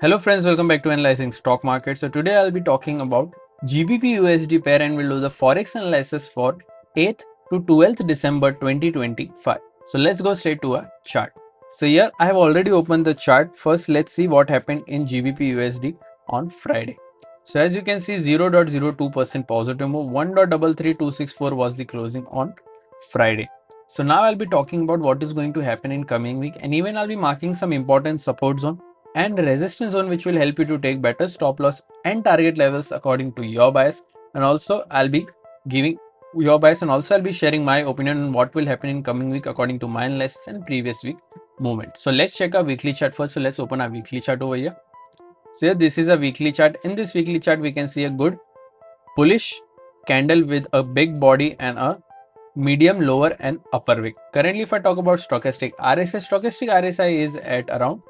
Hello friends, welcome back to Analyzing Stock Market. So today I'll be talking about GBP USD pair and we'll do the Forex analysis for 8th to 12th December 2025. So let's go straight to a chart. So here I have already opened the chart. First let's see what happened in GBP USD on Friday. So as you can see 0.02% positive move, 1.33264 was the closing on Friday. So now I'll be talking about what is going to happen in coming week and even I'll be marking some important support zone and resistance zone which will help you to take better stop loss and target levels according to your bias. And also I'll be giving your bias and also I'll be sharing my opinion on what will happen in coming week according to my analysis and previous week movement. So let's check our weekly chart first. So let's open our weekly chart over here. So here this is a weekly chart. In this weekly chart we can see a good bullish candle with a big body and a medium lower and upper wick. Currently if I talk about stochastic RSI is at around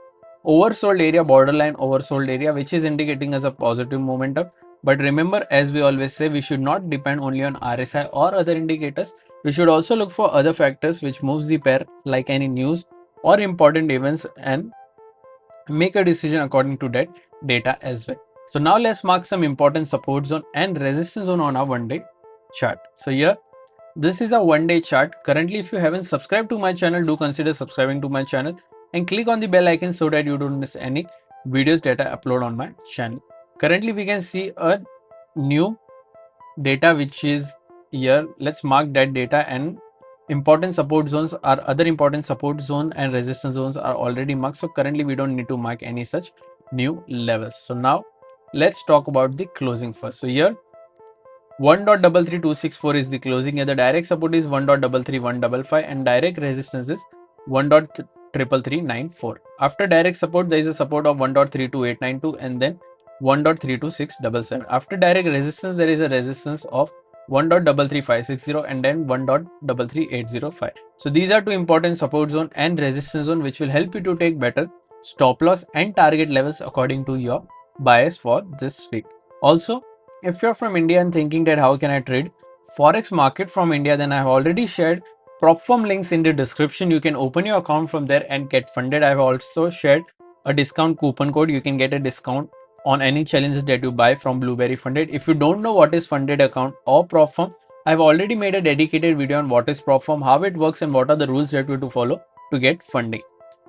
oversold area, borderline oversold area, which is indicating as a positive momentum. But remember, as we always say, we should not depend only on RSI or other indicators. We should also look for other factors which moves the pair like any news or important events and make a decision according to that data as well. So now let's mark some important support zone and resistance zone on our one-day chart. So here this is a one-day chart. Currently, if you haven't subscribed to my channel, do consider subscribing to my channel and click on the bell icon so that you don't miss any videos that I upload on my channel. Currently, we can see a new data which is here. Let's mark that data and important support zones are other important support zone and resistance zones are already marked. So currently, we don't need to mark any such new levels. So now let's talk about the closing first. So here 1.33264 is the closing. Here the direct support is 1.33155 and direct resistance is 1.33394. After direct support, there is a support of 1.32892 and then 1.32677. After direct resistance, there is a resistance of 1.33560 and then 1.33805. So these are two important support zone and resistance zone which will help you to take better stop loss and target levels according to your bias for this week. Also, if you're from India and thinking that how can I trade Forex market from India, then I have already shared prop firm links in the description. You can open your account from there and get funded. I have also shared a discount coupon code. You can get a discount on any challenges that you buy from Blueberry Funded. If you don't know what is funded account or prop firm, I've already made a dedicated video on what is prop firm, how it works and what are the rules that we have to follow to get funding.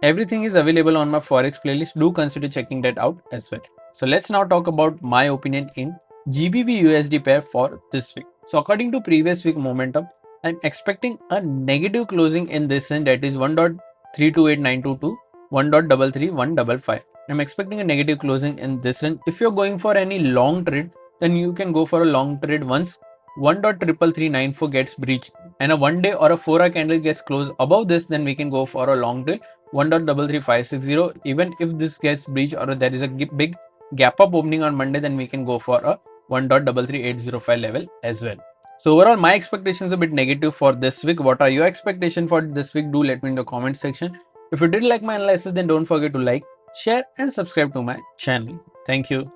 Everything is available on my Forex playlist. Do consider checking that out as well. So let's now talk about my opinion in GBP USD pair for this week. So according to previous week momentum, I'm expecting a negative closing in this range, that is 1.32892 to 1.33155. I'm expecting a negative closing in this range. If you're going for any long trade, then you can go for a long trade once 1.33394 gets breached and a 1 day or a 4 hour candle gets closed above this, then we can go for a long trade 1.33560. Even if this gets breached or there is a big gap up opening on Monday, then we can go for a 1.33805 level as well. So overall, my expectations a bit negative for this week. What are your expectations for this week? Do let me in the comment section. If you did like my analysis, then don't forget to like, share and subscribe to my channel. Thank you.